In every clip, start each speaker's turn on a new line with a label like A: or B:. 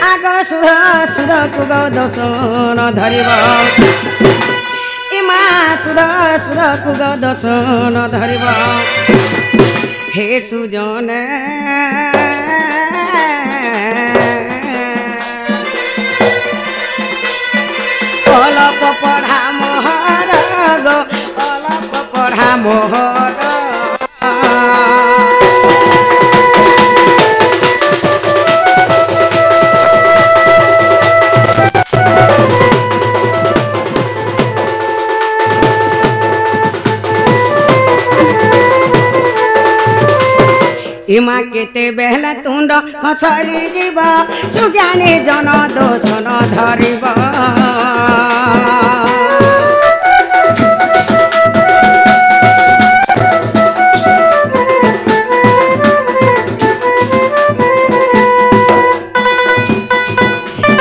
A: आग सुध सुध कुग दर्शन धरिब इमा सुध सुध कुग दर्शन धरिब हे सुजन अलप पढ़ा मोहर गो अलप पढ़ा मोहर इमा केते बेहला तुंड खसरी जीव सुज्ञानी जन दोषन धरिब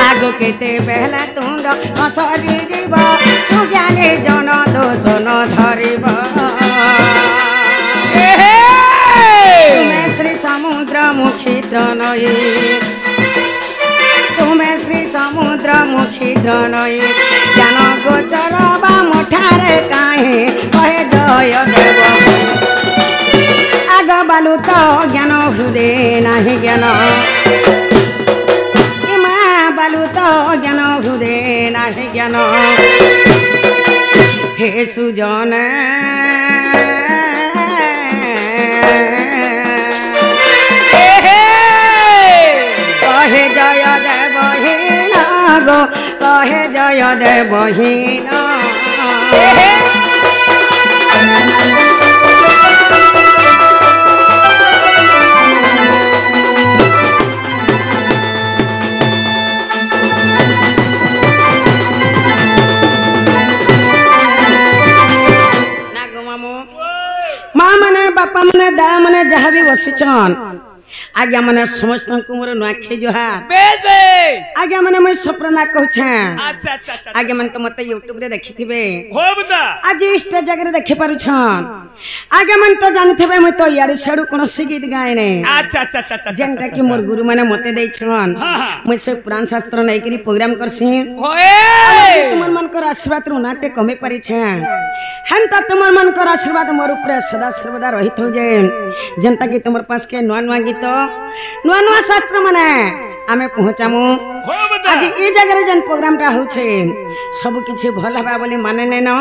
A: आगो केते बेहला तुंड खसरी जीव सुज्ञानी जन दोषन धरिब तुम्हें श्री समुद्र मुखी द्रनये तुम्हें श्री समुद्र मुखी द्रनये ज्ञान गोचर बा मुठारे काहे कहे जय देव आग बालू तो ज्ञान हृदय नाही ज्ञान इमा बालू तो ज्ञान हृदय नाही ज्ञान हे सुजन कहे जय देवहीन गो कहे जय देवहीन माँ मने बापा मने दा मने जहाँ भी बसिछन आज्ञा मने समस्त को मोर नुआखे जोहार आज्ञा मने मैं सपना कहछे
B: अच्छा अच्छा अच्छा
A: आज्ञा मन तो मते यूट्यूब रे देखिथिबे
B: हो बता
A: आज इष्ट जगह रे देखि पारुछन आज्ञा मन तो जानथिबे मैं तो यार छेडु कोन से गीत गाय ने
B: अच्छा अच्छा अच्छा
A: जेंटा कि मोर गुरु माने मते दैछन मैं से पुराण शास्त्र नै करी प्रोग्राम करसी
B: होए
A: तुमन मन को आशीर्वाद रु नाटे कमे पारि छे हन त तुमन मन को आशीर्वाद मोर ऊपर सदा सर्वदा रहित हो जे जनता कि तुमर पास के नुआ नुआ गीत नुआ नुआ शास्त्र माने आमे पहुंचामु आज ए जगह जन प्रोग्राम टा होछे सब किछि भल हबा बोली माने नै न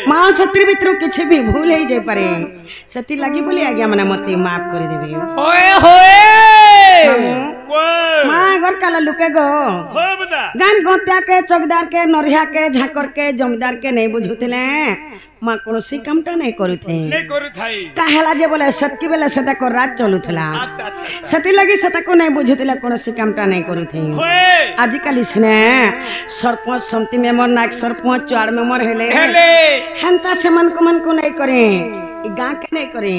A: मां सत्री भितर किछि भी भूल हे जे पारे सती लागि बोली आज्ञा माने मते माफ कर देबे
B: होए होए
A: मां घर काला लुके गो
B: हो बता
A: गान गोत्या के चौकीदार के नरिया के झाकर के जमींदार के नहीं बुझुतले मां कोनोसी कामटा नहीं करूथे
B: नहीं करू थाई
A: काहेला जे बोले सतकी बेला सदा को रात चलुथला
B: अच्छा अच्छा
A: सती लगी सता को नहीं बुझुतले कोनोसी कामटा नहीं करूथे
B: होए
A: आज काली सने सरपंच समिति मेंबर नाक सरपंच वार्ड मेंबर हेले
B: हेले
A: हंता से मन को नहीं करे ई गां के नहीं करे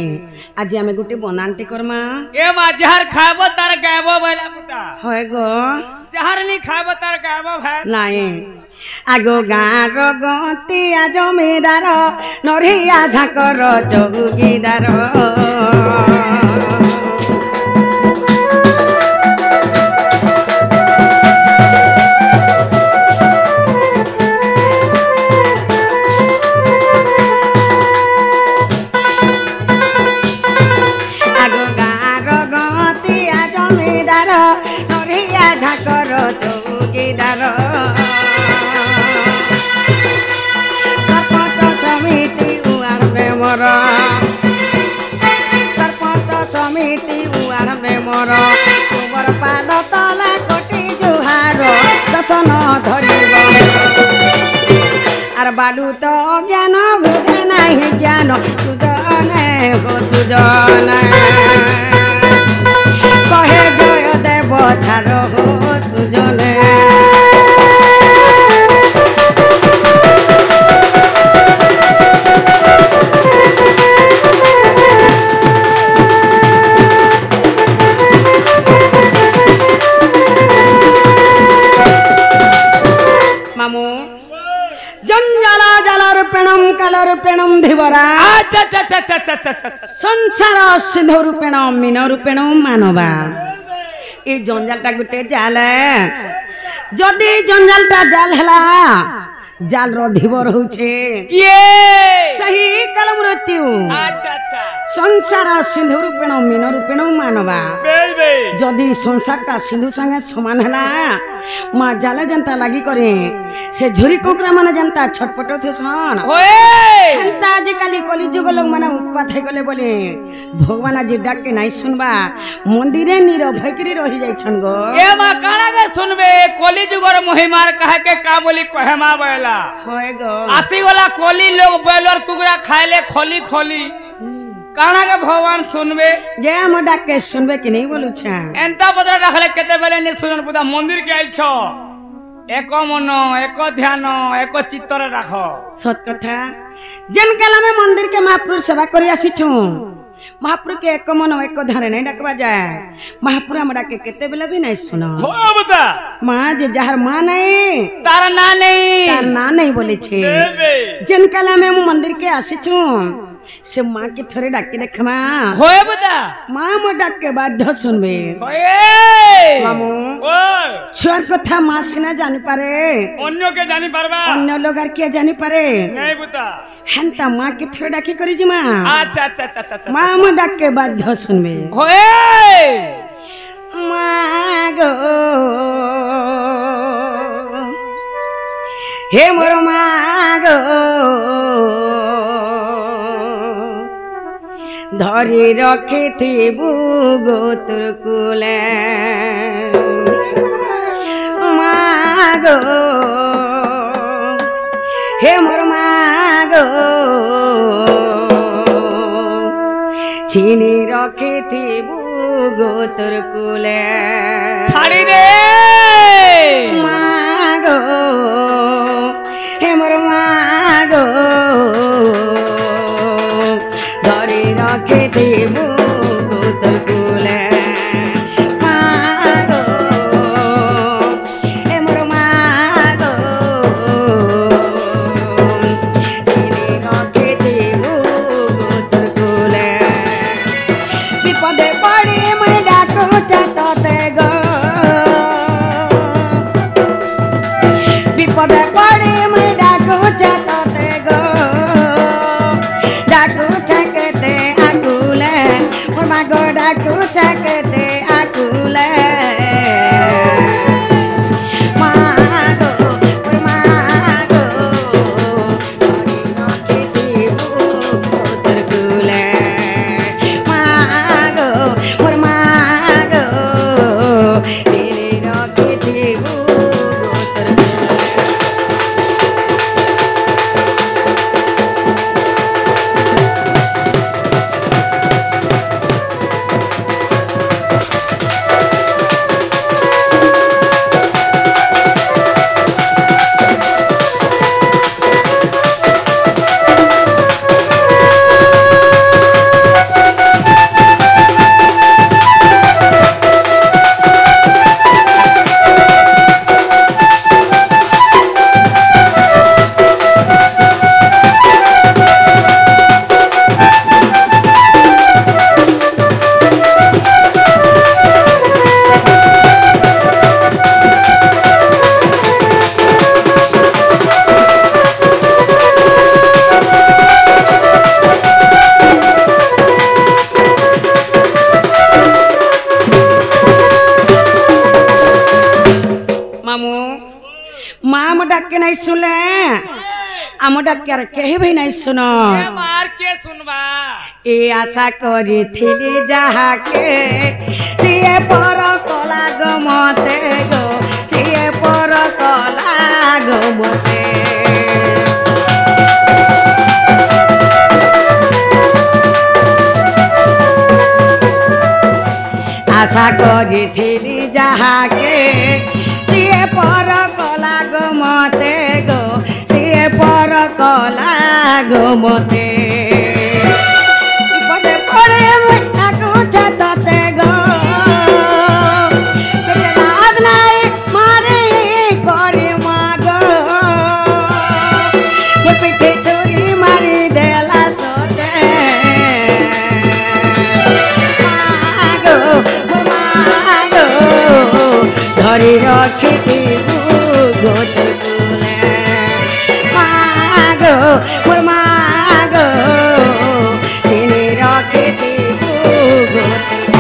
A: आज हमें गुटी बनांटी करमा
B: ए मा जहर खाबो तार गाबो भला पुता
A: होय गो
B: जहर नहीं खाबो तार गाबो भाई
A: नहीं आगो गाँर गतिया जमीदार नरिया झाकर चौकीदार आगो गाँर गतिया जमीदार नरिया झाकर चौकीदार समिति उआर मेमर सरपंच समिति उआर मेमर तुमर पाद तला कोटी जुहार दर्शन धरिब आर बालू तो ज्ञान हृदय नाही ज्ञान सुजन हो सुजन कहे जय देव छार हो सुजन कालरूपेणम धीवरा
B: अच्छा अच्छा अच्छा अच्छा अच्छा
A: संसार सिंधु रूपेण मीन रूपेण मानवा এই জঞ্জালটা গুটে জাল যদি জঞ্জালটা জাল হেলা জাল রধিব রହୁছে
B: কিয়ে
A: সহি কাল মৃত্যু
B: আচ্ছা আচ্ছা
A: সংসার সিন্ধু রূপেণ মীন রূপেণ মানবা
B: বেবে
A: যদি সংসারটা সিন্ধু সঙ্গে সমান হেলা মা জালে জনতা লাগি করে সে ঝুরি কোকরা মানে জনতা ছটপট থিসন
B: ওয়ে
A: হেন্তা আজকালি কলিযুগ লোক মানে উৎপাত হয়ে গলে বলে ভগবান আজি ডাকে নাই শুনবা মন্দিরে নীরব হইকরি রহি যাইছন গো
B: এ মা কানাগে শুনবে কলি যুগর মহিমার কাহে কা বলি কহেমা বয়লা
A: হয় গো
B: আসি গলা কলি লোক বয়লর কুকুরা খাইলে খলি খলি কানাগে ভগবান শুনবে
A: যে আমার ডাকে শুনবে কি নেই বলুছা
B: এন্তা বদরা রাখলে কেতে বেলে নি শুনন পুতা মন্দির কে আইছ এক মন এক ধ্যান এক চিত্তরে রাখ
A: সত কথা যেন কালামে মন্দির কে মহাপুর সেবা করি আসিছু মহাপুর কে এক মন এক ধ্যান নাই ডাকবা যায় মহাপুর আমার ডাকে কেতে বেলে भी नहीं सुनो
B: हो बता
A: মা যে যাহার মা নাই
B: तार ना नहीं
A: তার না নাই বলেছে
B: बेबे
A: যেন কালামে মু মন্দির কে আসিছু সে মা কে থরে ডাকে দেখমা
B: होए बता
A: মা মো ডাকে বাধ্য শুনবে
B: होए
A: মামু
B: ओए
A: ছুয়ার কথা মা সিনা জানি পারে
B: अन्य के जानी पारबा
A: অন্য লোক আর কে জানি পারে
B: नहीं बता
A: হেনতা মা কে থরে ডাকি করি যে মা
B: अच्छा अच्छा अच्छा अच्छा
A: মা মো ডাকে বাধ্য শুনবে
B: होए
A: মা গো হে মোর মা গো ধরি রখিথিবু গো তোর কুলে মা গো হে মোর মা গো চিনি রখিথিবু গো তোর কুলে
B: ছাড়ি দে
A: মা গো হে মোর মা গো ধরে রাখে দেব গো তোর কুলে মা গো হে মোর মা গো চিনি রাখে দেব গো তোর কুলে বিপদে পড়ে মই ডাকো চাততে গো বিপদে পড়ে মই ডাকো চাততে গো ডাকো চাকতে আকুলে মোর মা গো ডাকো চাকতে আকুলে মা গো মোর মা গো ধরি রাখি দিব তোর কুলে মা গো মোর মা গো চিনি রাখি দিব তোর কুলে মামু মা আমার ডাকে নাই শুনলে আমার ডাকে আর কেহি भी নাই শুনো
B: ए मार के सुनबा
A: এ আশা করিথিলি যাহাকে সিয়ে পর কলা গো মতে গো সিয়ে পর কলা গো মতে আশা করিথিলি যাহাকে সিয়ে পর কলা গো মতে গো সিয়ে পর কলা গো মতে বিপদে পড়ে মই ডাকো চাততে গো পেটে লাদ নাই মারে করে মা গো মোর পিঠে ছুরি মারি দেলা সতে মা গো মোর মা গো ধরি রখিথিবু গোতর কুলে মাগো মোর মাগো চিনি রখিথিবু গোতর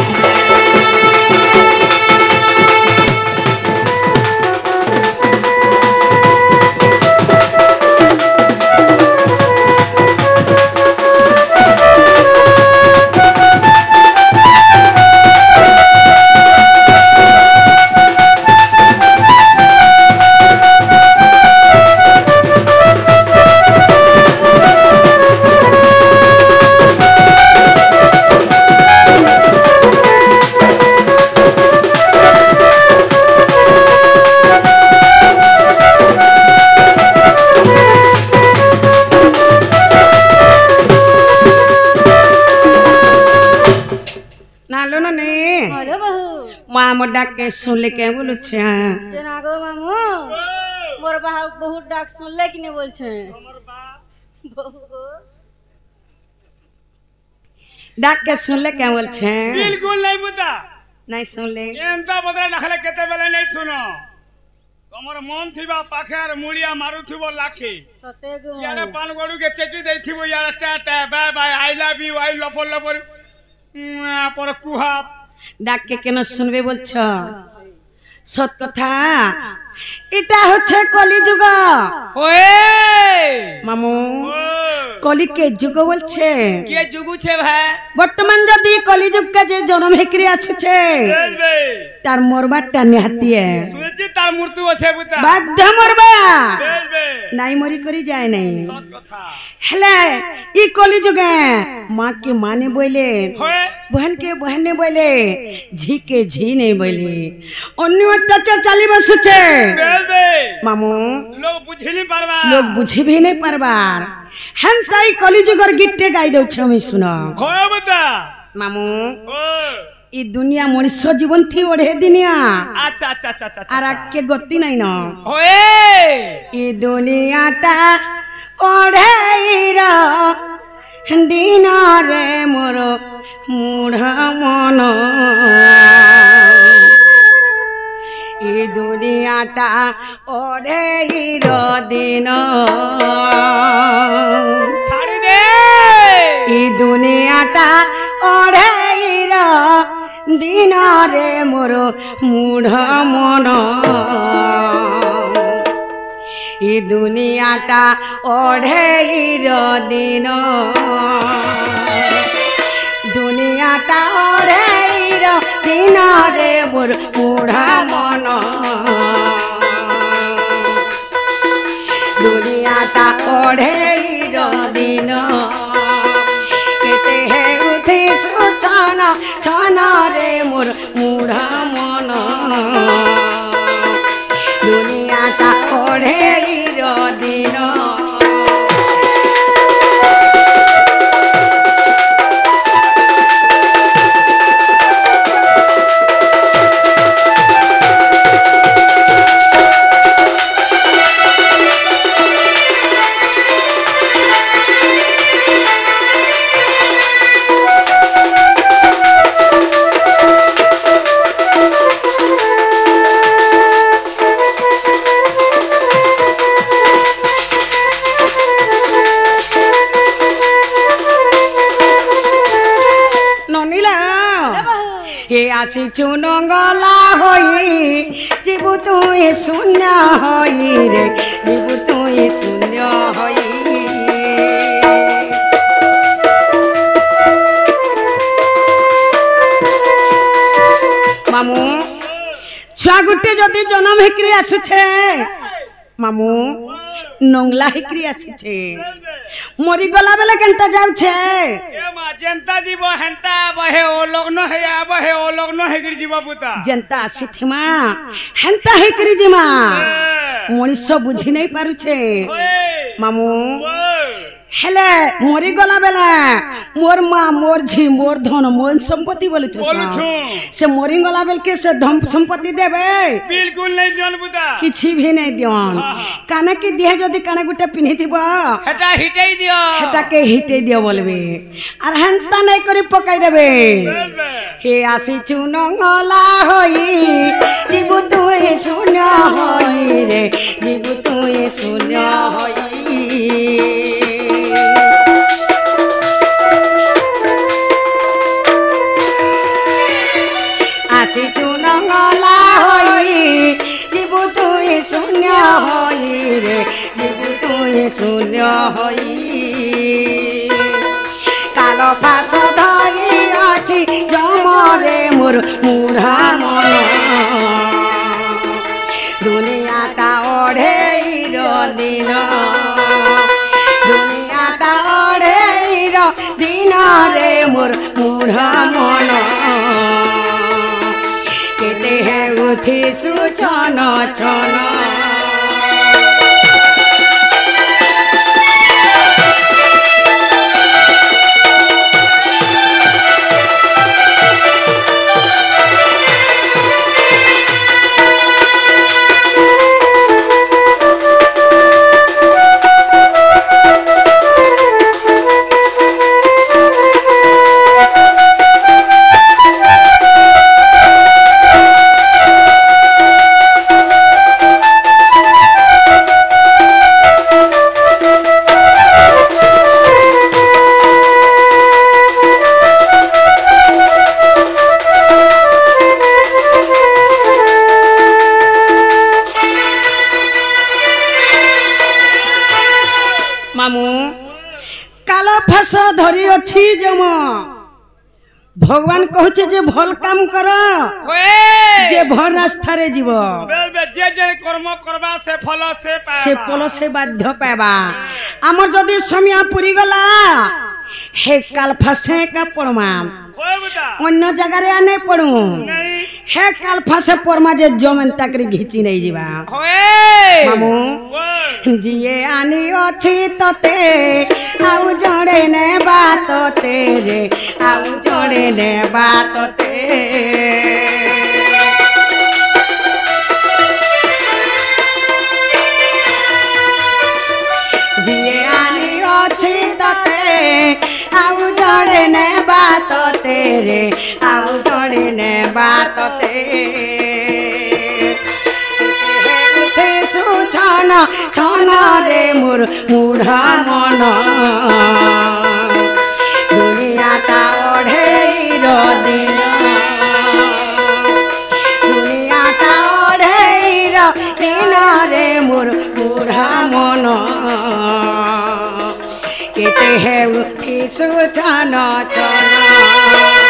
A: मामू डाक के सुन ले के बोलू छे
C: जना गो मामू मोर बहा बहुत डाक सुन ले कि ने बोल छे बहू गो
A: डाक के सुन ले के बोल छे
B: बिल्कुल नहीं बुता
A: नहीं सुन ले
B: एंता बदला नखले केते बेले नहीं सुनो तमर मन थिबा पाखे और मुड़िया मारू थिबो लाखी
C: सते गो
B: यारे पान गोडू के चेकी देई थिबो यार start bye bye I love you I लफर लफर पर कुहा
A: डाक के केन सुनबे बोलछ सत कथा এটা হচ্ছে কলি যুগ
B: ओए
A: মামু কলি কে যুগ বলছে
B: के जुगु छे भाई
A: বর্তমান যদি কলি যুগ কে যে জন্ম হেকরি আছে তার মরবাটা নিহাতিয়ে
B: सुनछि तार मृत्यु আছে বুতা
A: বাধ্য মরবা
B: बेलबे
A: নাই মরি করি যায় নাই
B: सत कथा
A: হেলে ই কলি যুগে মা के माने बोले
B: होए
A: बहन के बहन ने बोले झी के झी नहीं बोले अन्य अत्याचार चाली बसुचे
B: बेलबे
A: मामू
B: लोग बुझी नहीं पारबा
A: लोग बुझे भी नहीं पारबार हम ताई कलिजुगर गीते गाई दउ छमी सुनो
B: होए बुता
A: मामू
B: ओ
A: ई दुनिया मनुष्य जीवन थी ओढ़े दिनिया
B: अच्छा अच्छा अच्छा अच्छा
A: आर के गति नहीं न
B: होए
A: ई दुनियाटा ओढ़ेर दिन रे मोर मूढ़ मन ई दुनियाटा ओढ़ेर दिन
B: छाड़ी दे
A: ई दुनियाटा ओढ़ेर दिन रे मोर मूढ़ मन ई दुनियाटा ओढ़ेर दिन दुनियाटा ओढ़ेर दिन रे मोर मूढ़ मन दुनियाटा ओढ़ेर दिन केते हे उठी सुचन छन रे मोर मूढ़ मन दुनियाटा ओढ़ेर दिन আসি চুনগলা হই জীবু তুই শূন্য হই রে জীবু তুই শূন্য হই মামু ছুয়া গুটে যদি জনম হেকরি আসুছে মামু নংলা হেকরি আসিছে মরি গলা বেলা কেনতা যাউছে
B: ए मा जनता जीव हंता बहे ओ लोग न है बहे ओ लोग न है गिर जीव पुता
A: जनता ଆସିଥିମା ହେନ୍ତା ହେଇକରି ଯିମା ମଣିଷ ବୁଝି ନାଇଁ ପାରୁଛେ
B: ओए
A: ମାମୁ हेले मोरी गला बेला मोर माँ मोर झी मोर धन मोर संपत्ति बोली तो से मोरी गला बेल के से धन संपत्ति देबे
B: बिल्कुल नहीं दियन बुदा
A: किछि भी नहीं दियन काना की दिहे जदी काना गुटे पिन्हि दिबो
B: हेटा हिटेई दियो
A: हेटा के हिटे दियो बोलबे आर हंता नहीं करी पकाई देबे हे आसी चुनंगला होई जीबु तुए सुन्या होई रे जीबु तुए सुन्या होई आसी चुनंगला होई जीबु तुए सुन्या होई रे जीबु तुए सुन्या होई कालो फास धरी अछि जमरे मोर मुढ़ा मन दुनियाटा ओढ़ेर दिन दुनियाटा ओढ़ेर दिन रे मोर मुढ़ा मन केते हे उठी सुछन छन मामू कालो फास धरी अछि जम भगवान कहूचे जे भल काम कर जे भर रास्ता रे जीव
B: जे जे कर्म करबा से फल
A: से बाध्य पाबा आमर जदी समय पुरी गला हे काल फासे का पड़मा अन्य जगह रे आने पड़ू हे काल फासे परमा जे जमन तकरी घिची नहीं जीवा मामू जिए आनी अछि तते आउ जड़े ने बात तेरे आउ जड़े ने बात ते जिए आनी अछि तते आउ जड़े ने बात तेरे आउ जड़े ने बात ते छन छन रे मोर मुढ़ा मन दुनियाटा ओढ़ेर दिन दुनियाटा ओढ़ेर दिन रे मोर मुढ़ा मन केते हे उठी सुछन छन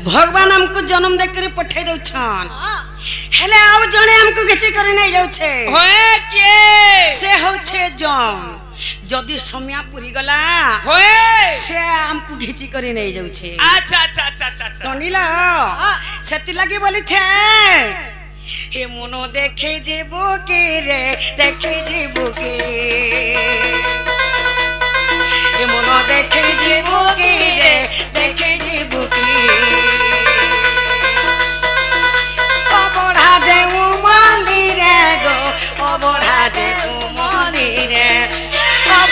A: भगवान हमको जन्म देकर पठे दउछन हेले आउ जणे हमको घिची करे नहीं जाउछे
B: होए के
A: से होछे जम जदी समय पुरी गला
B: होए
A: से हमको घिची करे नहीं जाउछे
B: अच्छा अच्छा अच्छा अच्छा
A: ननिला सेति लागि बोली छे हे मनो देखे जेबो के रे देखे जेबो के हे मनो देखे जेबो के रे देखे जेबो के बढ़ा जे मंदिर गो बढ़ा जे मंदिर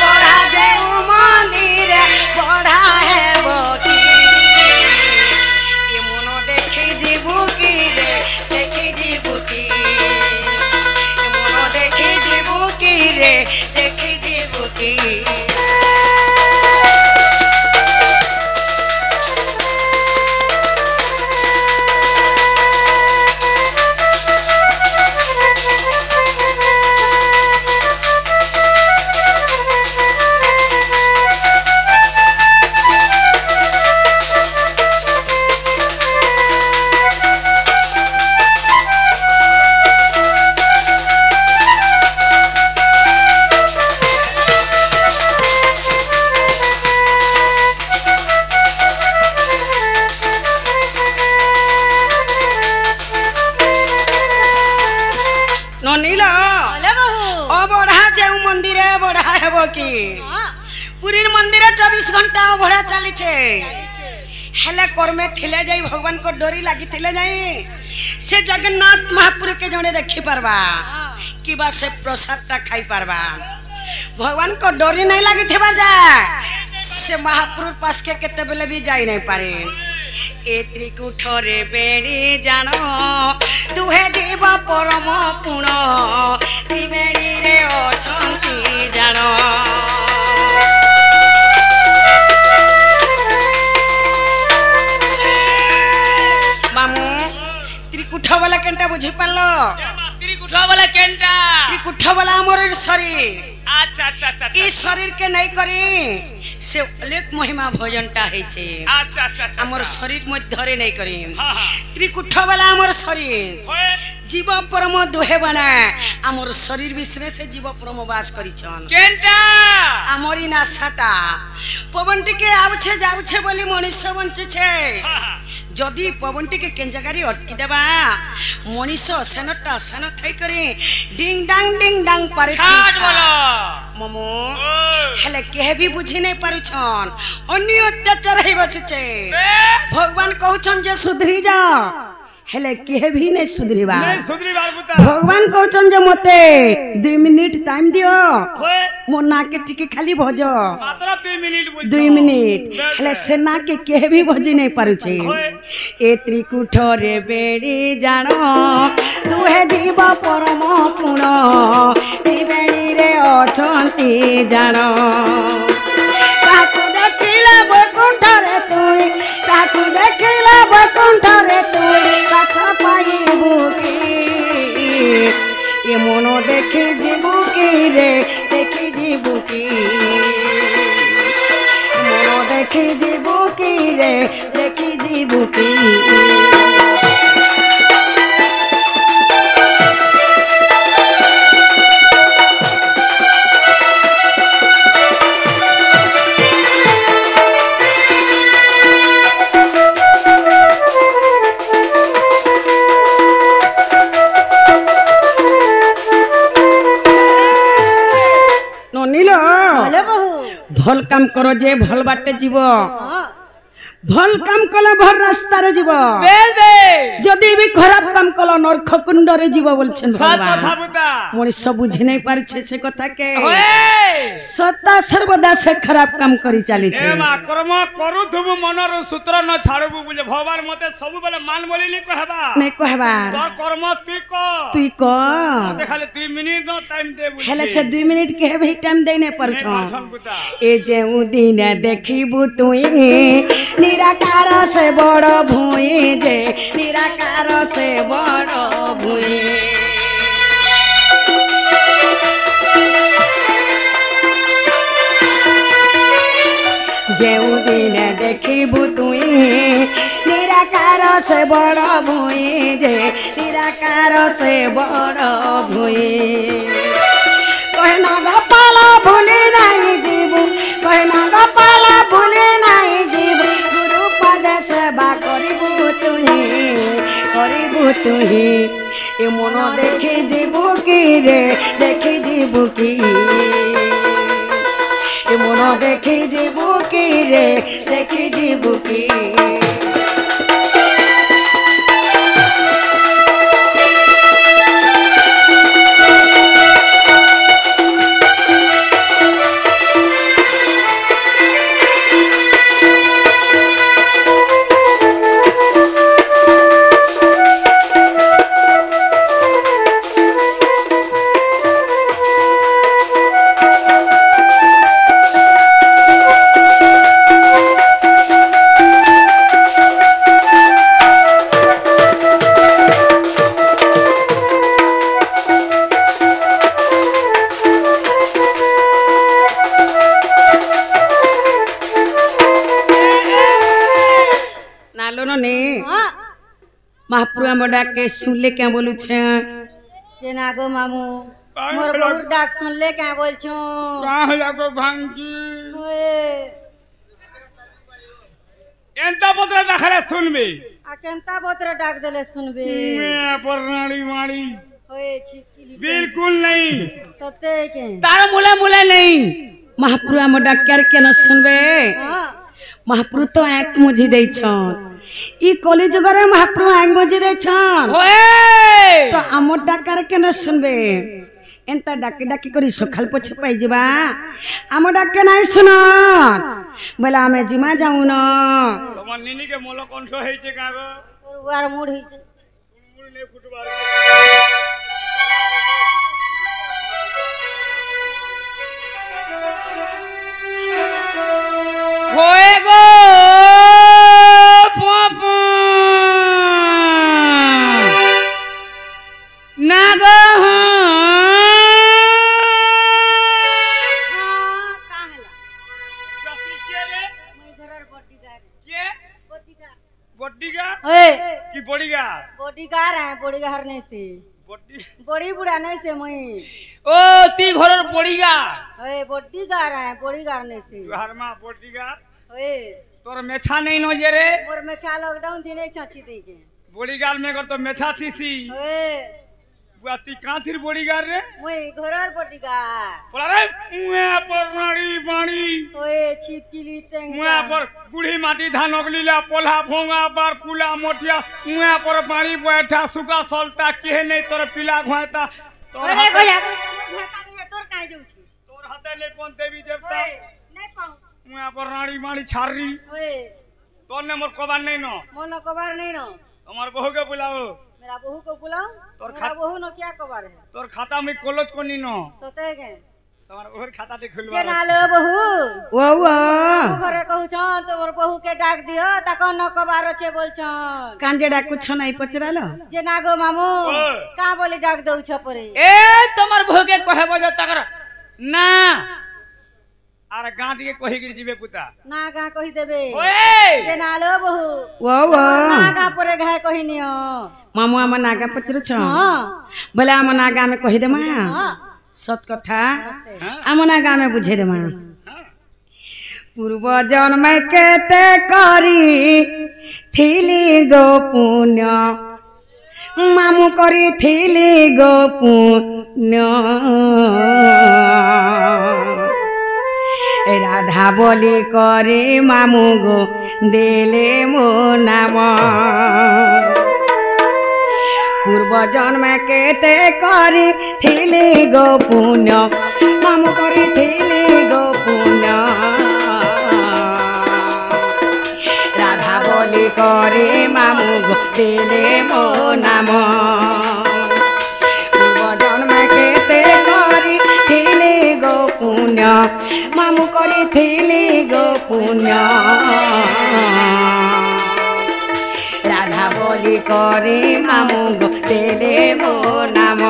A: बढ़ा जे मंदिर बढ़ा है बोकी ये मनो देखे जीबू की रे देखे जीबू की ये मनो देखे जीबू की रे देखे जीबू की मंदिर बढ़ा हेबो की
C: हाँ
A: पुरी मंदिर 24 घंटा बढ़ा चली छे
C: ଚାଲିଛେ
A: हेले कर्मे थिले जाई भगवान को डोरी लागी थिले जाई से जगन्नाथ महापुर के जने देखि परबा कि बा से प्रसाद ता खाई परबा भगवान को डोरी नहीं लगी थे जा से महापुरुष पास के केते बेले भी जाई नहीं पारे ए त्रिकुठ रे बेड़ी जानो तुहे जीव परम पुण त्रिवेणी रे अछंती जानो मामू त्रिकुठ वाला केंटा बुझी पालो
B: त्रिकुठ वाला केंटा
A: त्रिकुठ वाला हमर शरीर
B: अच्छा अच्छा अच्छा
A: ई शरीर के नहीं करी से अनेक महिमा भोजनटा है छे
B: अच्छा अच्छा अच्छा
A: हमर शरीर मध्य रे नहीं करी
B: हाँ हाँ
A: त्रिकुठ वाला हमर शरीर
B: होए
A: जीव परम दोहे बना हमर शरीर विश्व से जीव परम वास करी छन
B: केंटा
A: हमरी नासाटा पवन टिके आउछे जाउछे बोली मनुष्य बंचे छे
B: हाँ हाँ
A: जदि पवन टिके केन जगारी अटकी देबा मनुष्य सेनटा सेन थई करे डिंग डांग पारे
B: छाड़ बोलो
A: ममो
B: ओए
A: हेले केहे भी बुझी नहीं पारु छन अन्य अत्याचार है बचुचे भगवान कहउछन जे सुधरी जा हेले केहे भी नहीं सुधरीबा
B: नहीं सुधरी बाल पुता
A: भगवान कहउछन जे मते 2 मिनिट टाइम दियो
B: होए
A: मो ना के टिके खाली भज
B: मात्र 2 मिनिट बोल
A: 2 मिनिट हेले से ना के केहे भी भजी नहीं पारु छे ए त्रिकुठ रे बेड़ी जानो तू हे जीव परम पुण त्रिवेणी रे अछंती जानो ताकू देखिले बैकुंठ रे तुई ताकू देखिले बैकुंठ रे तुई काछा पाइबू की ए मनो देखि जीवू की रे देखि जीवू की मनो देखि जीवू की रे देखि जीवू की नीलो
C: भले बहू
A: भल काम करो जे भल बाटे जीव
C: हाँ
A: भल काम कले भल रास्ता रे जीव
B: बेल बे
A: जदि भी खराब काम कलो नरक कुंड रे जीव बोलछन
B: साथ कथा
A: भगवान
B: पुता
A: मनुष्य बुझी नहीं पार छे से कथा के
B: होए
A: सदा सर्वदा से खराब काम करी चाली छे
B: ए मा कर्म करू थबु मनर सूत्र न छाड़बु बुझे भगवान मते सब बेले मान बोली नहीं कहबा
A: नहीं कहबा
B: तो कर्म
A: तुई को
B: देखाले 3 मिनिट नो टाइम दे बुझे
A: हेले से 2 मिनट के भी टाइम दे नहीं पर छो
B: पुता
A: ए जेउ दिन देखिबु तुई निराकार से बड़ भूई जे निराकार से बड़ भूई जेउ दिन देखिबु तुई निराकार से बड़ भूई जे निराकार से बड़ भूई कहना गोपाल भूली नहीं जीवु कहना गोपाल भूली नहीं जीवु गुरु पद सेवा करिबु तुही ए मन देखि जीवु की रे देखि जीवु की ए मन देखि जीवु की रे देखि जीवु की महापुरा मोड़ा के सुनले क्या बोलू छे
C: जे नागो मामू मोर बहुत डाक सुनले क्या बोल छो
B: कहां लागो भांगी
C: ओए
B: एंता पत्र डाखरे सुनबे
C: आ केंता बोतरे डाक देले सुनबे
B: मैं परनाड़ी माड़ी
C: ओए छिपकी
B: बिल्कुल नहीं
C: सत्य के
B: तार मुले मुले नहीं
A: महाप्रभु आम डाक्यार के न सुनबे
C: हाँ
A: महाप्रभु तो आँख मुझी देछन ई कली जुगरे महाप्रभु आँख मुझी देछन
B: ओए
A: तो आम डाक्यार के न सुनबे एंता डाकी डाकी करी सखाल पछे पाई जिबा आम डाके नाइ सुन बोला आमे जिमा जाऊ न
B: তোমার নিনি কে মল কণ্ঠ হইছে কাগো
C: और वार मूड ही
B: মুড় নে ফুটবার होए गो पापा नागो
C: हाँ काहला
B: कसी के रे
C: मैं घरर बॉडीगार्ड
B: के
C: बॉडीगार्ड
B: बॉडीगार्ड
C: ओए
B: की बॉडीगार्ड
C: बॉडीगार्ड है बॉडीगार्ड नहीं से
B: बॉडी
C: बड़ी बुढ़ा नहीं से मैं
B: ओ ती घरर बॉडीगार्ड
C: ओए बॉडीगार्ड है बॉडीगार्ड नहीं से
B: तुहार मां बॉडीगार्ड
C: ओए
B: तोर मेछा नहीं नो जे रे
C: मोर में चा लॉकडाउन थी नहीं छाची दे के
B: बॉडीगार्ड में कर तो मेछा थीसी
C: ओए
B: बुआती कांथिर बॉडीगार्ड रे
C: मैं घरर बॉडीगार्ड
B: बोला रे मुए पर नाड़ी बाणी
C: ओए छिपकिली टेंगा
B: मुआ पर गुड़ी माटी धान ओगलीला पोला भोंगा बार पुला मोटिया मुआ पर पानी बैठा सुगा सलता के नहीं तोर पीला घोता तोर
C: अरे भैया तोर काहे जाऊ छी
B: तोर हाथे नहीं कोन देवी देवता
C: ओए नहीं पाऊं
B: मुआ पर नाड़ी बाणी छारी
C: ओए
B: तोर ने मोर कबार नहीं नो
C: मोनो कबार नहीं नो
B: हमार बहू के बुलाओ
C: मेरा बहू को बुलाओ
B: तोर
C: मेरा बहू नो क्या कबार है
B: तोर खाता में कॉलेज को नहीं नो
C: सोते के
B: तोर ओहर खाता दे
C: जे
B: खुलवा
C: नालो बहू
A: वो
C: तू घरे कहू छन तो मोर बहू के डाक दियो ताको न कबार छे बोल छन
A: कांजेडा कुछ नहीं पचरालो
C: जे नागो मामू
B: ओए।
C: का बोली डाक दऊ छ परे
B: ए तुम्हार बहू के कहे बजो तकर ना आर गांठ के कहि गिर जीवे पुता
C: ना गा कहि देबे
B: ओए
C: जे नालो बहू
A: वो
C: ना गा परे घाय कहि नियो
A: मामू आम नागा पचरु छ
C: हां
A: बोले आम नागा में कहि देमा
C: हां
A: सत कथा
B: हां
A: आम नागा में बुझे देमा
B: हां
A: पूर्व जन्म केते करी थिली गो पुण्य मामू करी थिली गो पुण्य राधा बोली करे मामू गो देले मो नाम पूर्व जन्म केते करी थिली गो पुण्य मामू करी थिली गो पुण्य राधा बोली करे मामू गो देले मो नाम पूर्व जन्म केते करी थिली गो पुण्य मामू करी थिली गो पुण्य राधा बोली करे मामू गो देले मो नाम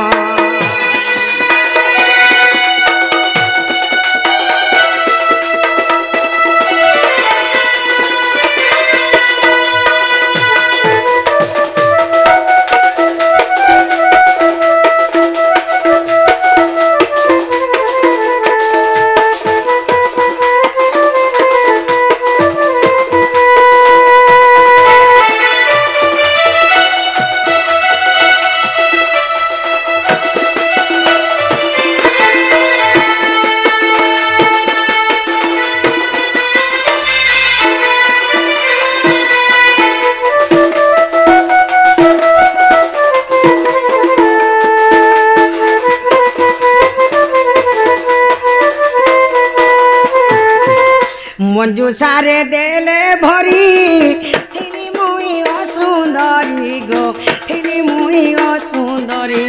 A: मंजू सारे देले भरी थिली मुई असुंदरी गो थिली मुई असुंदरी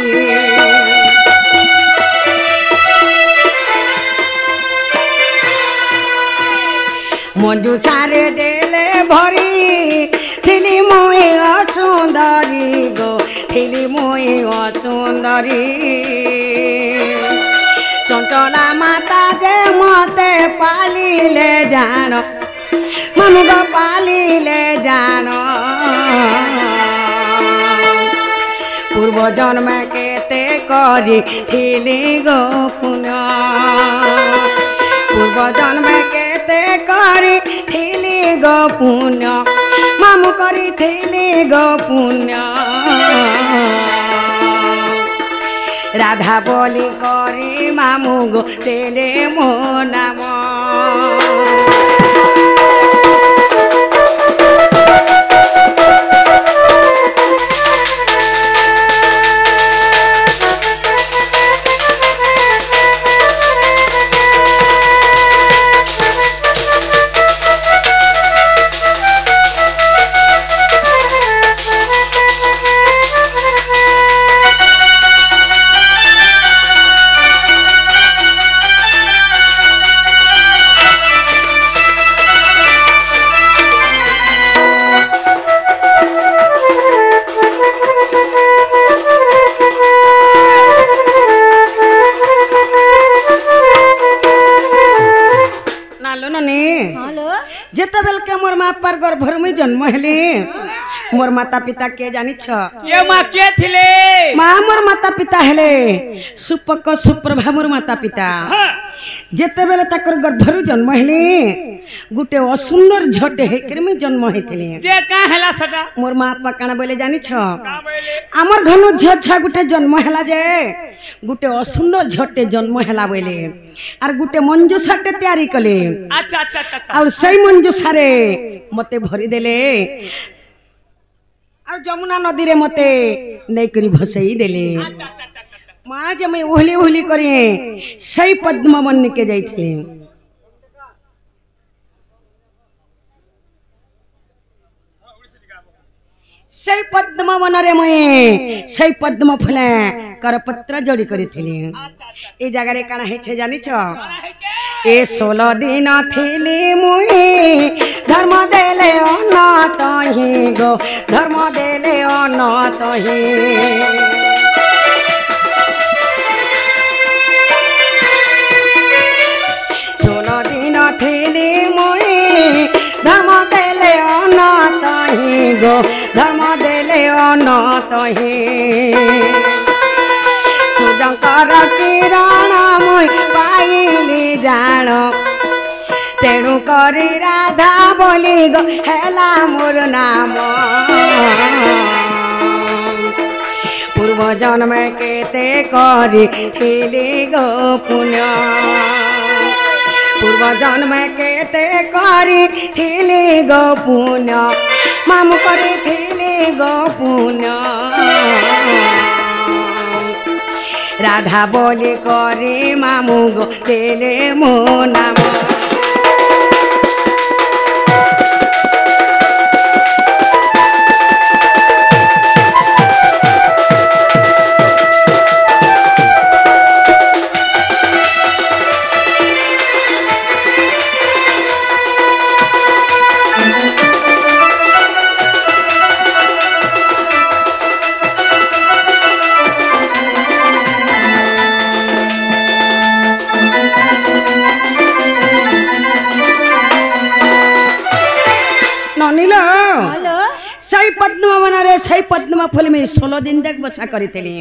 A: मंजू सारे देले भरी थिली मुई असुंदरी गो थिली मुई असुंदरी चंचला माता जे मते पालिले जान मामू गो पालिले जान पूर्व जन्म केते करी थिली गो पुण्य पूर्व जन्म केते करी थिली गो पुण्य मामू करी थिली गो पुण्य রাধা বলি করে মামু গো তেলে মো নাম যেতে বেলকে মোর মা পার গর্ভর মুই জন্ম হেলি মোর মাতা পিতা কে জানিছ
B: ये माँ के थिले
A: মা মোর মাতা পিতা হেলে সুপক সুপ্রভা মোর মাতা পিতা যেତେବେଳେ ତାଙ୍କର ଗର୍ଭରୁ ଜନ୍ମ ହେଲେ ଗୋଟେ ଅସୁନ୍ଦର ଝିଅଟେ ହେଇକରି ମୁଇଁ ଜନ୍ମ ହେଇଥିଲି
B: जे का हैला सटा
A: मोर ମା ବାପା କାଣା ବୋଲେ ଜାଣିଛ
B: का बोले
A: ଆମର ଘନ ଝିଅ ଛୁଆ ଗୋଟେ ଜନ୍ମ ହେଲା ଯେ ଗୋଟେ ଅସୁନ୍ଦର ଝିଅଟେ ଜନ୍ମ ହେଲା ବୋଇଲେ ଆର ଗୋଟେ ମଞ୍ଜୁଷାଟେ ତିଆରି କଲେ
B: अच्छा अच्छा अच्छा अच्छा
A: ଆଉ ସେଇ ମଞ୍ଜୁଷାରେ ମତେ ଭରି ଦେଲେ ଆଉ ଯମୁନା ନଦୀରେ ମତେ ନେଇକରି ଭସେଇ ଦେଲେ
B: अच्छा अच्छा अच्छा
A: ମା ଯେ ମୁଇଁ ଓହଲି ଓହଲି କରି ସେଇ ପଦ୍ମବନୀକେ ଯାଇଥିଲି ସେଇ ପଦ୍ମବନରେ ମୁଇଁ ସେଇ ପଦ୍ମ ଫୁଲେ କରପତ୍ର ଯୋଡ଼ି କରିଥିଲି এই জায়গারে কাଣା হয়েছে জানিছ এ 16 দিন থিলি মুই ধর্ম দেলে অনত হি গো ধর্ম দেলে অনত হি 16 দিন থিলি মুই ধর্ম দেলে অনত হি গো ধর্ম দেলে অনত হি সূর্যঙ্কর কিরণ মুই পাইলি জাণ তেণু করে রাধা বলি গো হেলা মোর নাম পূর্ব জন্মে কেতে করিথিলি গো পুণ্য পূর্ব জন্মে কেতে করিথিলি গো পুণ্য মামু করিথিলি গো পুণ্য রাধা বলি করে মামু গো তেলে মো নাম
C: हेलो
A: সেই পদ্মবନରେ সেই পদ্ম ফুল में 16 दिन तक बसा करितली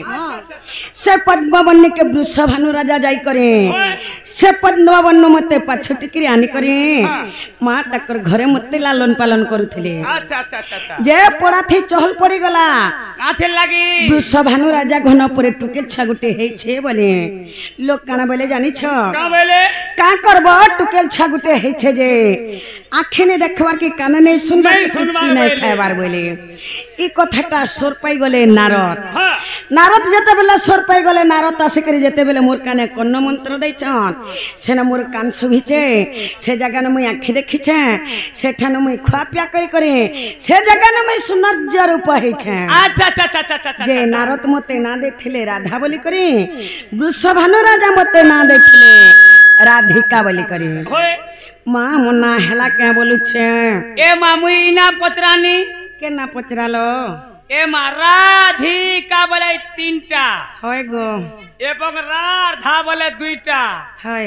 A: से पद्मवन के वृषभानु राजा जाई करे से पद्मवन मते पछटिकरी आनी करे मां तकर घरे मते लालन पालन करूथले
B: अच्छा अच्छा अच्छा अच्छा
A: जे पड़ा थी चहल पड़ी गला
B: काथे लागी
A: वृषभानु राजा घन परे टुके छागुटे हे छे बोले लोग काना बोले जानी छ
B: का बोले
A: का करबो टुकेल छागुटे हे छे जे आँखि ने देखबार की कान ने सुनबार की किछि नै खाइबार बोले ई कथाटा सोर पाई गले नारद
B: हां
A: नारद जेते बेला सोर पाई गले नारद आसे करी जेते बेले मोर काने कन्न मंत्र दैछन सेना मोर कान सुभिछे से जगह न मुई आँखि देखिछे सेठान मुई खा पिया करी करे से जगह न मुई सुंदर रूप हेछे
B: अच्छा अच्छा अच्छा अच्छा अच्छा
A: जे नारद मते ना देथिले राधा बोली करी वृषभानु राजा मते ना देथिले राधिका बोली करी
B: होय
A: मां मना हेला के बोलु छे
B: ए मामुई ना पचरानी
A: के ना पचरालो
B: ए मा राधिका बोले तीनटा
A: होय गो
B: एवं राधा बोले दुईटा
A: हाय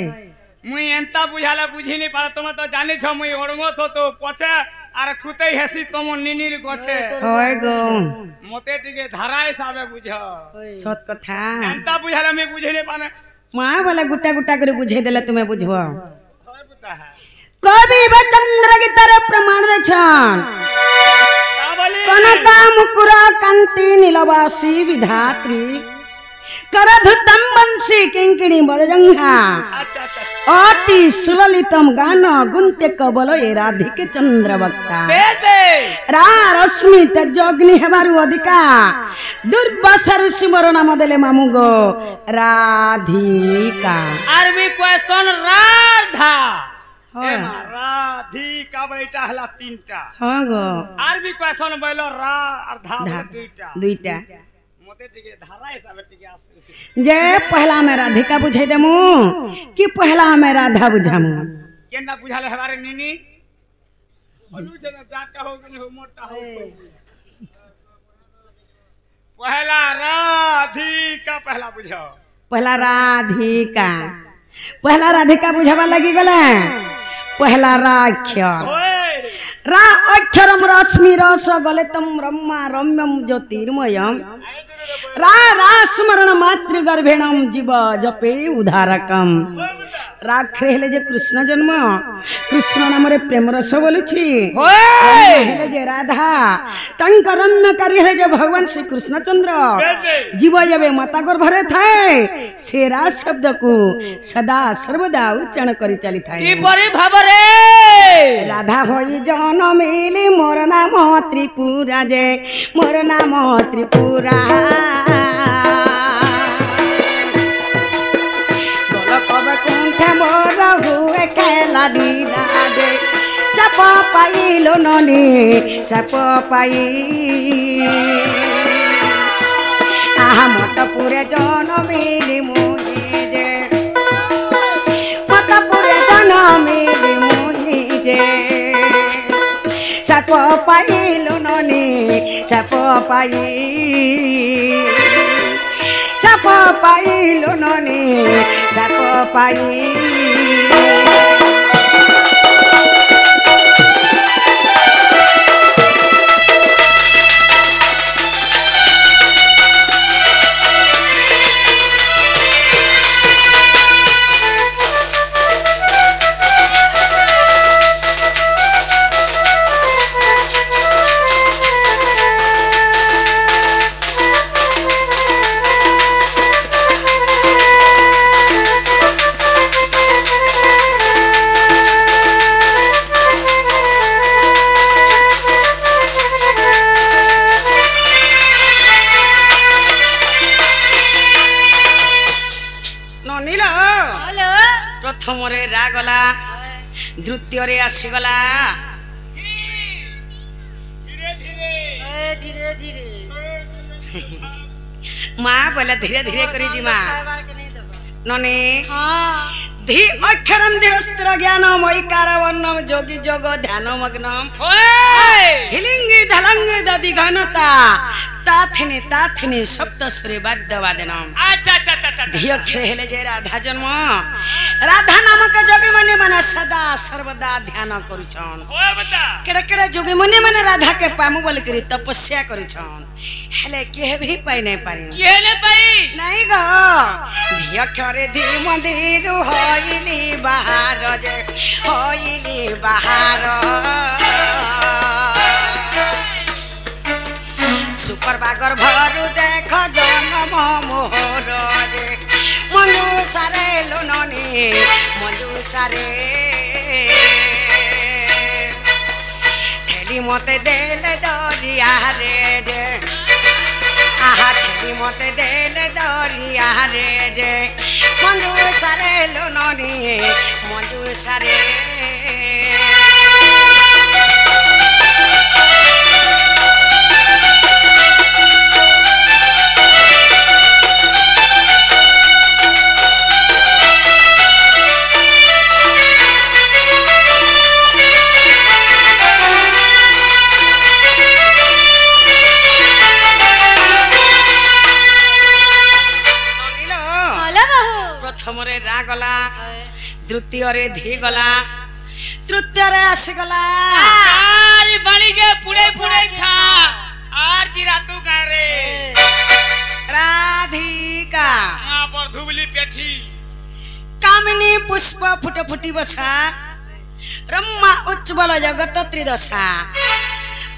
B: मुई एंता बुझाले बुझी नहीं पार तुम तो जानी छो मुई ओरंगो तो पछे आर खुतई हेसी तुम निनिर गछे
A: होय गो
B: मते टिके धारा हिसाबे बुझ
A: सत कथा
B: एंता बुझाले मैं बुझी नहीं पाने
A: मां वाला गुटा गुटा करे बुझे देले तुम्हें बुझबो
B: होय बुता है
A: कवि चंद्र गीतार प्रमाण देछन
B: का बोली
A: कनका मुकुर कांति नीलवासी विधात्री करधुतम बंसी किंकिणी बदजंघा
B: अच्छा अच्छा अच्छा
A: अति सुललितम गान गुंते कबल ए राधिके चंद्र वक्ता रा रश्मि तेजग्नि हेबारु अधिका दुर्वासा ऋषि मोर नाम देले मामुगो राधिका
B: आरबी क्वेश्चन राधा
A: हाँ।
B: एमा राधिका बेटा हला तीनटा
A: हाँ गो
B: आरबी क्वेश्चन बैलो रा और धा दुईटा
A: दुईटा
B: मते टिके धारा हिसाब टिके आसे
A: जे पहला में राधिका बुझाई देमु कि पहला में राधा बुझामु
B: केना बुझाले हमारे नीनी अलू जना जाटा हो गनी हो मोटा हो पहला राधिका पहला बुझाओ
A: पहला राधिका बुझावा लगी गले पहला राक्षर
B: ओए
A: रा अक्षरम रश्मि रस गलितम ब्रह्मा रम्यम ज्योतिर्मयम रा रा स्मरण मातृगर्भेणम जीव जपे उद्धारकम राक्षे हेले जे कृष्ण जन्म कृष्ण नाम रे प्रेम रस बोलुछि हेले जे राधा तंक रम्यकारी हेले जे भगवान श्री कृष्णचंद्र जीव जबे माता गर्भरे थाए से रा शब्द को सदा सर्वदा उच्चारण करि चली थाए
B: की परि भाबरे
A: राधा होई जनमिली मोर नाम त्रिपुरा जे मोर नाम त्रिपुरा गोलकब कुंठे मोर हुए खेला लीला जे सप पाइलो ननी सप पाई आहा मतपुरे जनमिली मुझे जे मतपुरे जनमिली जे सप पाइलो ननी सप पाइलो ननी सप पाई प्रथम रे रा गला द्वितीय रे आसीगला
B: धीरे धीरे
C: धीरे धीरे
A: माँ बोले धीरे धीरे करी जी माँ नने
C: हाँ
A: धी अक्षरम धीरस्त्र ज्ञान मयिकार वर्णम जोगी जोग ध्यान मग्नम
B: ओए
A: हिलिंगी धलंगी दधि घनता ताथिनी सप्त सुरे वाद्य वादनम
B: अच्छा अच्छा अच्छा
A: धी अक्षर हेले जे राधा जन्म राधा नामक जोगी मने माने सदा सर्वदा ध्यान करुछन
B: ओए बता
A: केड़े केड़े जोगी मने माने राधा के पामु बोल करी तपस्या करुछन हेले के भी पाई नहीं पारी
B: केने पाई
A: नहीं गो धी अक्षर धी मंदिर होइली बाहर जे होइली बाहर सुपर बागर भरु देख जन्म मोहर जे मंजू सारे लोननी मंजू सारे ठेली मते देले दरिया रे जे आहा ठेली मते देले दरिया रे जे मंजू सारे लोननी मंजू सारे प्रथम रे रा गला द्वितीय रे धी गला तृतीय रे आसी गला
B: आरी बनी के पुड़े पुड़े खा आर जीरा तू का रे
A: राधिका
B: वहां पर धुबली पेठी
A: कामिनी पुष्प फुट फुटी बसा ब्रह्मा उज्ज्वल जगत त्रिदशा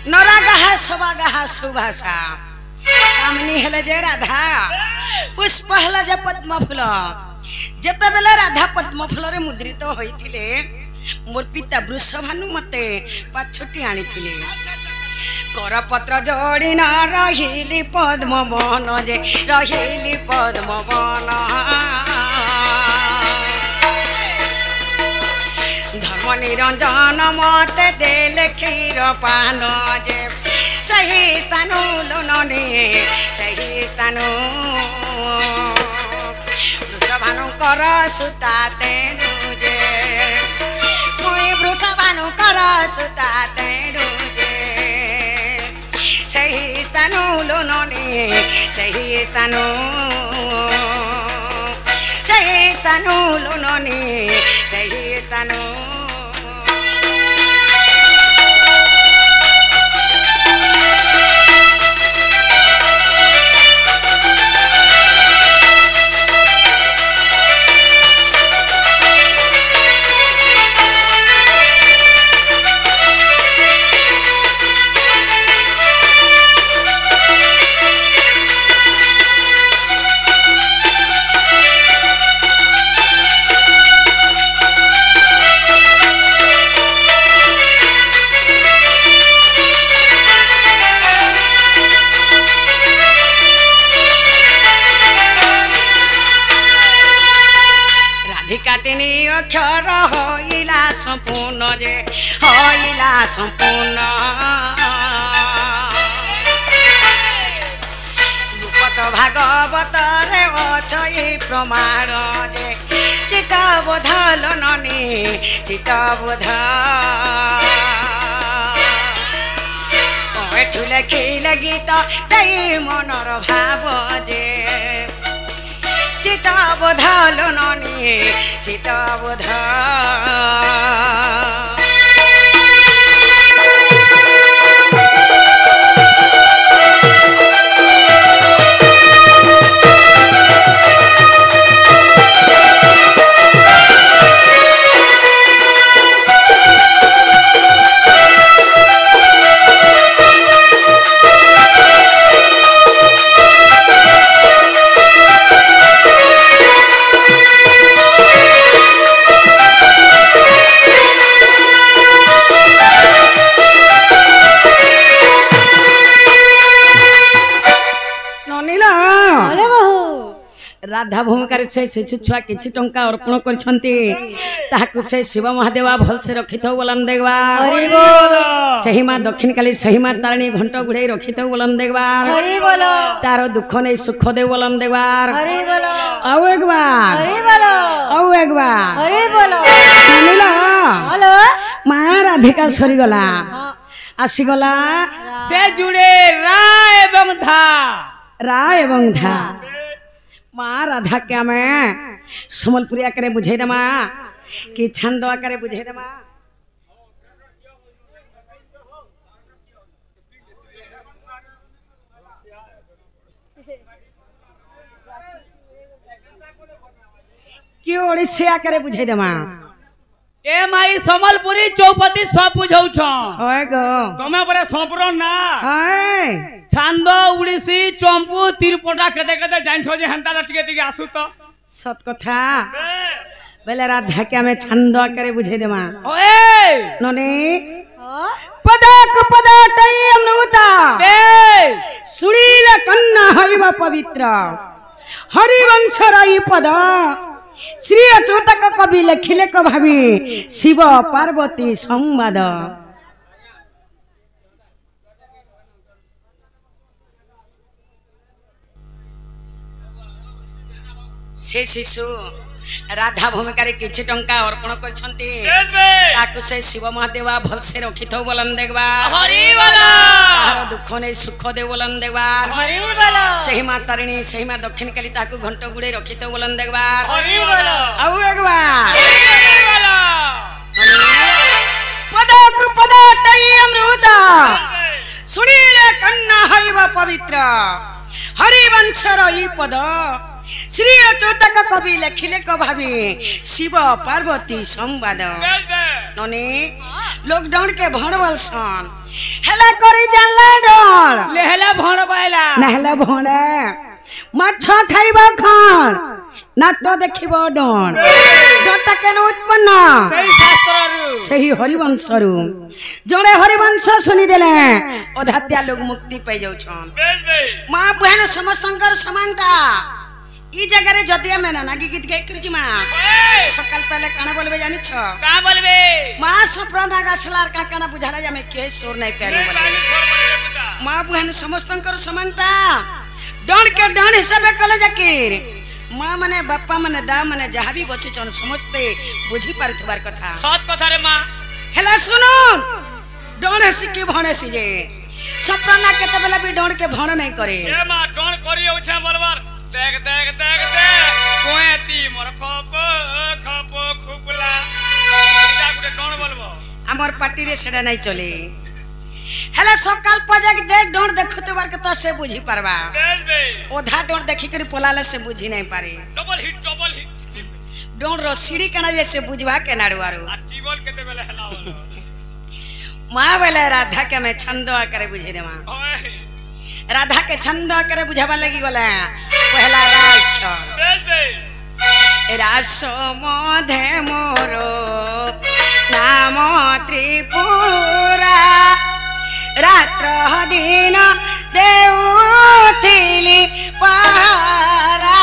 A: नरागाह सबागाह सुभाषा कामनी हेले जे राधा पुष्प हेले जे पद्म फूल जेते बेले राधा पद्म फूल रे मुद्रित होइथिले मोर पिता वृषभानु मते पाछटी आनिथिले करपत्र जोड़ी न रहिली पद्म वन जे रहिली पद्म वन धर्म निरंजन मते देले क्षीर पान जे सही स्थानु लोनने सही स्थानु वृषभानु कर सुता तेणु जे मुई वृषभानु कर सुता तेणु जे सही स्थानु लोनने सही स्थानु लोनने सही स्थानु अक्षर होइला संपूर्ण जे होइला संपूर्ण रूपत भागवत रे अछई प्रमाण जे चित बोध लोनने चित बोध एठु लेखिले गीत तई मनर भाव जे चित बोध लोनने चित बोध राधा भूमिकार से शिशु छुआ किछि टंका अर्पण करछंती ताहाकु से शिव महादेवा भल से रखिथौ बोलन देगवार
C: हरि बोल
A: सही मां दक्षिण काली सही मां तारिणी घंट गुड़े रखिथौ बोलन देगवार
C: हरि बोल
A: तारो दुख नै सुख दे बोलन देगवार
C: हरि बोल
A: आउ एक बार
C: हरि बोल
A: आउ एक बार
C: हरि बोल
A: सुनिलो
C: हेलो
A: मां राधिका सरी गला आसी गला
B: से जुड़े रा एवं धा
A: माँ राधा क्या मैं समलपुरी आकर बुझे दमा कि छंद आकर बुझे दमा क्यों ओडिसे आकर बुझे दमा
B: ए माई समलपुरी चौपती सब बुझौ छ
A: ओए गो
B: तमे परे संपरो ना
A: हाय
B: छांद उड़ीसी चंपू तिरपटा केते केते जान छ जे हंता टिके टिके आसु त
A: सत कथा बेले राधा क्या मैं छंद आकर बुझे दमा
B: ओए
A: नने पदक पदटई अमृता सुनील कन्ना हरिव पवित्र हरिवंश रई पद श्री अच्युतक कवि लिखिले को भावी शिव पार्वती संवाद से शिशु राधा भूमिकार किछि टंका अर्पण करछंती ताकु से शिव महादेवा भल से रखिथौ बोलन देगबा
B: हरि बोला
A: तार दुख नै सुख दे बोलन देगबा
C: हरि बोल
A: सही मां तारिणी सही मां दक्षिण काली ताकु घंट गुड़े रखिथौ बोलन देगबा
C: हरि बोल
A: आउ एकबा
B: हरि बोला
A: पदक पदटई अमृता सुनीले कन्ना हरिव पवित्र हरिवंश रई पद श्री अच्युतक कवि लिखिले को भावी शिव पार्वती संवाद नने लॉकडाउन के भणवल सन হেলা করে জানলে ডর
B: লেহলা ভণ বাইলা
A: নহলে ভণে মাছ খাইব খান নাট দেখিব ডর ডরটা কেন উৎপন্ন
B: সেই শাস্ত্রରୁ
A: ସେହି ହରିବଂଶରୁ ଜଣେ ହରିବଂଶ ଶୁଣିଦେଲେ ଅଧାତ୍ୟା ଲୋକ ମୁକ୍ତି ପାଇ ଯାଉଛନ୍
B: বেশ বেশ
A: ମା ବୁହାଣ ସମସ୍ତଙ୍କର ସମାନଟା ଇ ଜାଗାରେ ଯଦି ଆମେ ନାଗି ଗୀତ ଗାଇ କରିଛି ମା ସକାଳ ପାଇଲେ କାଣା ବୋଲବେ ଜାଣିଛ
B: কা বলবে
A: ମା ସପ୍ର ନାଗ ଆସିଲାର କା କାଣା ବୁଝାଲା ଯେ ଆମେ କେହି ସୁର ନାଇଁ ପାଇଲୁ ବୋଲି
B: পানি সর বলবে পুতা
A: ମା ବୁହାଣ ସମସ୍ତଙ୍କର ସମାନଟା ଡଣ କେ ଡଣ ହିସାବେ କଲେ ଜାକିର ମା ମାନେ ବାପା ମାନେ ଦା ମାନେ ଯାହା ବି ବସିଛନ୍ ସମସ୍ତେ ବୁଝି ପାରୁଥିବାର କଥା
B: সৎ কথা রে মা
A: ହେଲା ଶୁଣୁନ୍ ଡଣ ହେସିକି ଭଣ ହେସି ଯେ ସପ୍ର ନାଗ କେତେବେଳେ ବି ଡଣ କେ ଭଣ ନାଇଁ करे
B: এ মা টন করি হচ্ছে বলবার দেখ দেখ দেখ দেখ কোয়েতি মোর খপ খপ খুপলা এটা গুটে টন বলবো
A: আমার পার্টিরে সেটা নাই চলে হেলে সকাল পজাক দে ডর দেখুতবার কথা সে বুঝি পারবা
B: বেশ বেশ
A: ওধা ডর দেখি করে পলালে সে বুঝি নাই পারে
B: ডবল হিট
A: ডর র সিঁড়ি কানা যে সে বুঝবা কে নাড়ু আরু
B: আর টিবল কেতে বেলে হেলা বলো
A: মা বেলে রাধা के मैं छंद आकर बुझी देवा
B: ওই
A: राधा के छंद आकर बुझावा लगी गला पहला राक्ष
B: বেশ বেশ
A: रास मधे मोरो नाम त्रिपुरा रात्र दिन देउथिली पारा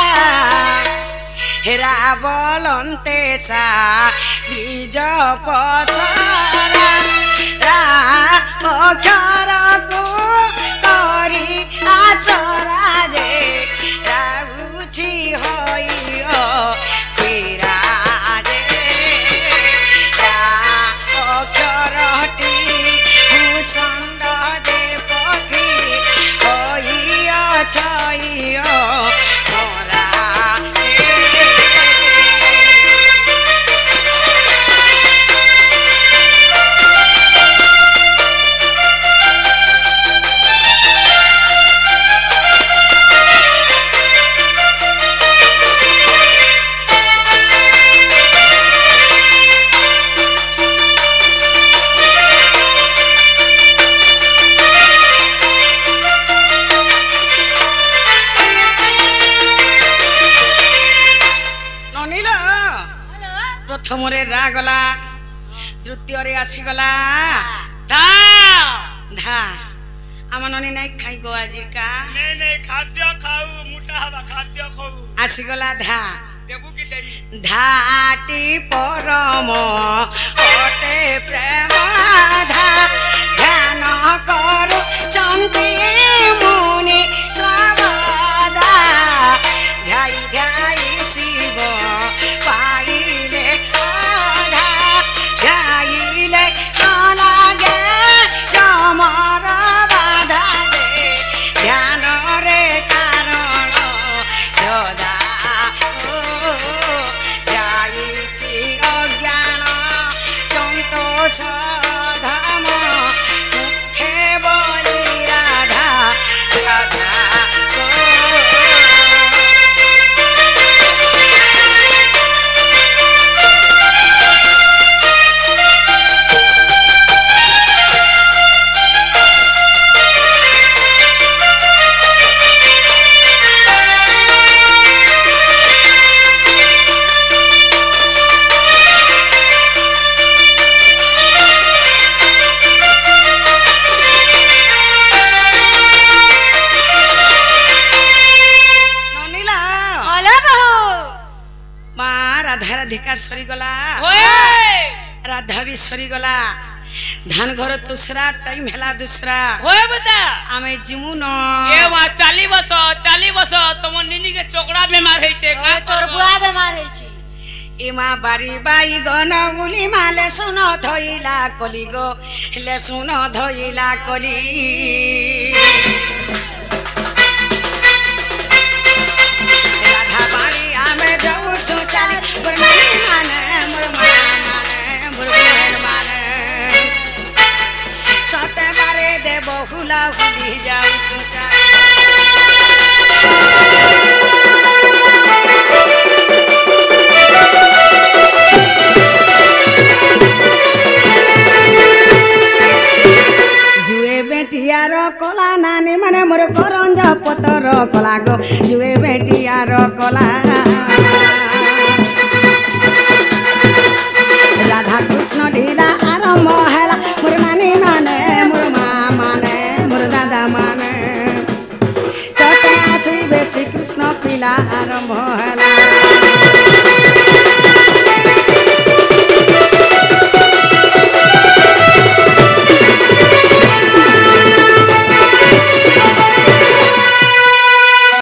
A: हेरा बोलन्ते सा द्विज पछरा रा अक्षर गो करी आचरा जे राउछि होइयो स्थिरा जे रा अक्षरटी भूचण्ड जे पखी होइयो छइयो मोरा प्रथमरे रा गला द्वितीय रे आसी गला
B: धा
A: धा आमा ननी नाइ खाइ गो आजिर का
B: नहीं नहीं खाद्य खाऊ मोटा हवा खाद्य खाऊ
A: आसी गला धा
B: देबू की देवी
A: धाटी परम अटे प्रेम धा ध्यान करू चंदी मुनि श्रावदा ध्याई ध्याई शिव पाइले आधा ध्याइले नलागे जमर बाधा जे ध्यान रे कारण यदा जाइछि अज्ञान सन्तोष धाम मुखे बोली राधा राधा राधिका सरीगला राधा भी सरीगला धान घर दूसरा टाइम हेला दूसरा
B: होए बता
A: आमे जिमु न
B: ए वा 40 वर्ष तुम निनी के चोकड़ा बीमार है छे का
C: तोर बुआ बीमार है छी
A: इमा बारी बाई गन गुली माले सुन धइला कली गो ले सुन धइला कली राधा बाड़ी आमे जाऊ छु चाली गुरनानी माने मोर माने मोर बहन माने सते बारे दे बहुला हुली जाऊ छु चाली কলা নানি মানে মোর করঞ্জ পতর কলা গো জুয়ে বেটিয়ার কলা রাধা কৃষ্ণ লীলা আরম্ভ হেলা মোর নানি মানে মোর মা মানে মোর দাদা মানে সতে আসিবে শ্রীকৃষ্ণ পিলা আরম্ভ হেলা